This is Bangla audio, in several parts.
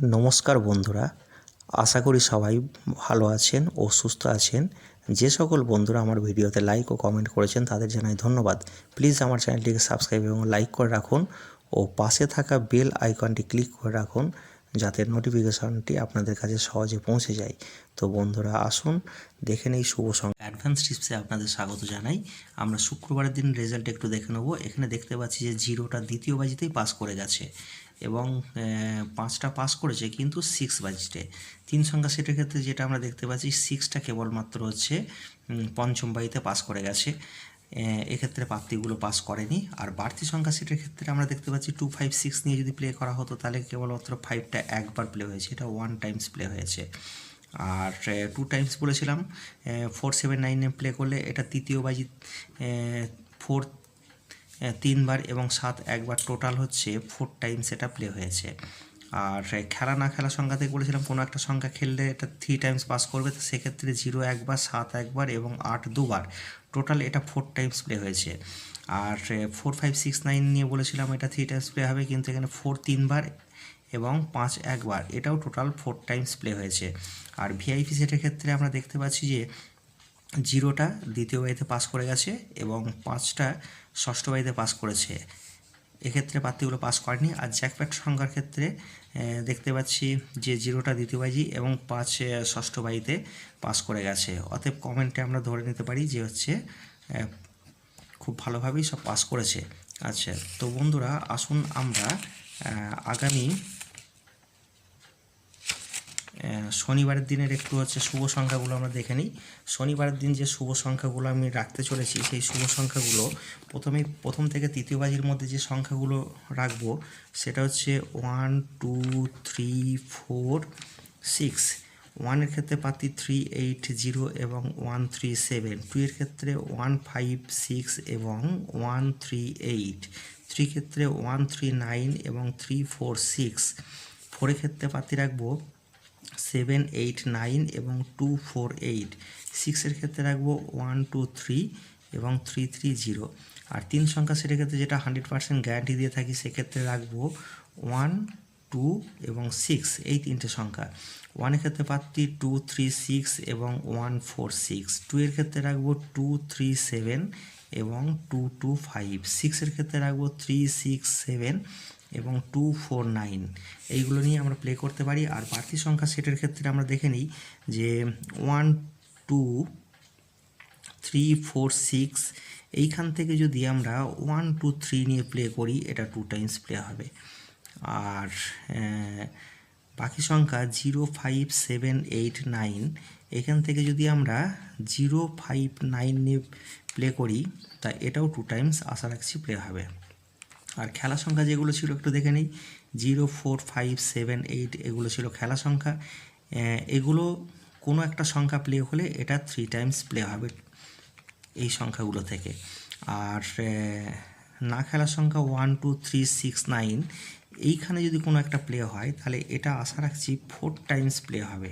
নমস্কার বন্ধুরা, আশা করি সবাই ভালো আছেন ও সুস্থ আছেন। যে সকল বন্ধুরা আমার ভিডিওতে লাইক ও কমেন্ট করেছেন তাদের জানাই ধন্যবাদ। প্লিজ আমার চ্যানেলটিকে সাবস্ক্রাইব এবং লাইক করে রাখুন ও পাশে থাকা বেল আইকনটি ক্লিক করে রাখুন যাতে নোটিফিকেশনটি আপনাদের কাছে সহজে পৌঁছে যায়। তো বন্ধুরা আসুন দেখে নেই শুভ সংখ্যা। অ্যাডভান্স টিপসে আপনাদের স্বাগত জানাই। আমরা শুক্রবারের দিন রেজাল্ট একটু দেখে নেব। এখানে দেখতে পাচ্ছি যে জিরোটা দ্বিতীয় বাজিতেই পাস করে গেছে এবং 5টা পাস করেছে কিন্তু 6 বাজিতে। 3 সংখ্যা সেটের ক্ষেত্রে যেটা আমরা দেখতে পাচ্ছি 6টা কেবলমাত্র হচ্ছে পঞ্চম বাজিতে পাস করে গেছে, এক্ষেত্রে প্রাপ্তিগুলো পাস করেনি। আর বাড়তি সংখ্যা সেটের ক্ষেত্রে আমরা দেখতে পাচ্ছি 2 5 6 নিয়ে যদি প্লে করা হতো তাহলে কেবলমাত্র 5টা একবার প্লে হয়েছে, এটা 1 টাইমস প্লে হয়েছে। আর 2 টাইমস বলেছিলাম 4 7 9 প্লে করলে এটা তৃতীয় বাজি 4 3বার এবং 7 একবার, টোটাল হচ্ছে 4 টাইমস এটা প্লে হয়েছে। আর খেলা না খেলা সংখ্যা থেকে বলেছিলাম কোনো একটা সংখ্যা খেললে এটা 3 টাইমস পাস করবে, তো সেক্ষেত্রে 0 একবার, 7 একবার এবং 8 দুবার, টোটাল এটা 4 টাইমস প্লে হয়েছে। আর 4 5 6 9 নিয়ে বলেছিলাম এটা 3 টাইমস প্লে হবে, কিন্তু এখানে 4 3বার এবং 5 একবার, এটাও টোটাল 4 টাইমস প্লে হয়েছে। আর ভিআইপি সেটের ক্ষেত্রে আমরা দেখতে পাচ্ছি যে 0টা দ্বিতীয় বাড়িতে পাস করে গেছে এবং 5টা ষষ্ঠ বাড়িতে পাস করেছে, এক্ষেত্রে প্রার্থীগুলো পাস করেনি। আর জ্যাকপ্যাট সংখ্যার ক্ষেত্রে দেখতে পাচ্ছি যে 0টা দ্বিতীয় বাজি এবং 5 ষষ্ঠ বাজিতে পাস করে গেছে। অতএব কমেন্টে আমরা ধরে নিতে পারি যে হচ্ছে খুব ভালোভাবেই সব পাস করেছে। আচ্ছা, তো বন্ধুরা আসুন আমরা আগামী শনিবারের দিনের একটু হচ্ছে শুভ সংখ্যাগুলো আমরা দেখে নিই। শনিবারের দিন যে শুভ সংখ্যাগুলো আমি রাখতে চলেছি সেই শুভ সংখ্যাগুলো প্রথম থেকে তৃতীয় বাজির মধ্যে যে সংখ্যাগুলো রাখবো সেটা হচ্ছে 1 2 3 4 6। 1-এর ক্ষেত্রে পাচ্ছি 3 8 0 এবং 1 3 7। 2-এর ক্ষেত্রে 1 5 6 এবং 1 3 8। 3 ক্ষেত্রে 1 3 9 এবং 3 4 6। 4-এর ক্ষেত্রে পাচ্ছি রাখবো 7 8 9 এবং 2 4 8। 6-এর ক্ষেত্রে রাখবো 1 2 3 এবং 3 3 0। আর 3 সংখ্যা সেটের ক্ষেত্রে যেটা 100% গ্যারান্টি দিয়ে থাকি সেক্ষেত্রে রাখবো 1 2 এবং 6, এই তিনটে সংখ্যা। 1-এর ক্ষেত্রে পাচ্ছি 2 3 6 এবং 1 4 6। 2-এর ক্ষেত্রে রাখবো 2 3 7 এবং 2 2 5। 6-এর ক্ষেত্রে রাখবো 3 6 7 এবং 2 4 9। এইগুলো নিয়ে আমরা প্লে করতে পারি। আর বাড়তি সংখ্যা সেটের ক্ষেত্রে আমরা দেখে নিই যে 1 2 3 4 6, এইখান থেকে যদি আমরা 1 2 3 নিয়ে প্লে করি এটা 2 টাইমস প্লে হবে। আর বাকি সংখ্যা 0 5 7 8 9, এখান থেকে যদি আমরা 0 5 9 নিয়ে প্লে করি তা এটাও 2 টাইমস আশা রাখছি প্লে হবে। আর খেলা সংখ্যা যেগুলো ছিল একটু দেখে নিই। 0 4 5 7 8 এগুলো ছিল খেলা সংখ্যা। এগুলো কোনো একটা সংখ্যা প্লে হলে এটা 3 টাইমস প্লে হবে এই সংখ্যাগুলো থেকে। আর না খেলার সংখ্যা 1 2 3 6 9, এইখানে যদি কোনো একটা প্লে হয় তাহলে এটা আশা রাখছি 4 টাইমস প্লে হবে।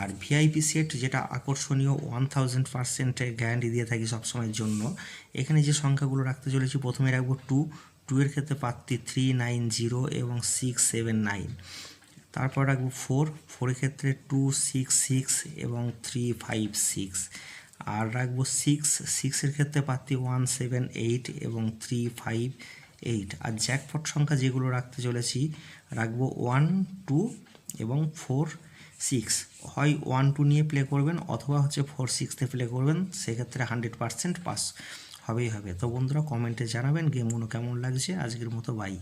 আর ভিআইপি সেট যেটা আকর্ষণীয় 1000% গ্যারান্টি দিয়ে থাকি সবসময়ের জন্য, এখানে যে সংখ্যাগুলো রাখতে চলেছি প্রথমে রাখবো 2। 2-এর ক্ষেত্রে পাচ্ছি 3 9 0 এবং 6 7 9। তারপর রাখবো 4। 4-এর ক্ষেত্রে 2 6 6 এবং 3 5 6। আর রাখবো 6। 6-এর ক্ষেত্রে পাচ্ছি 1 7 8 এবং 3 5 8। আর জ্যাকপট সংখ্যা যেগুলো রাখতে চলেছি রাখবো 1 2 এবং 4 6। হয় 1 2 নিয়ে প্লে করবেন অথবা হচ্ছে 4 6-তে প্লে করবেন, সেক্ষেত্রে 100% পাস হবেই হবে। তো বন্ধুরা কমেন্টে জানাবেন গেমগুলো কেমন লাগছে। আজকের মতো বাই।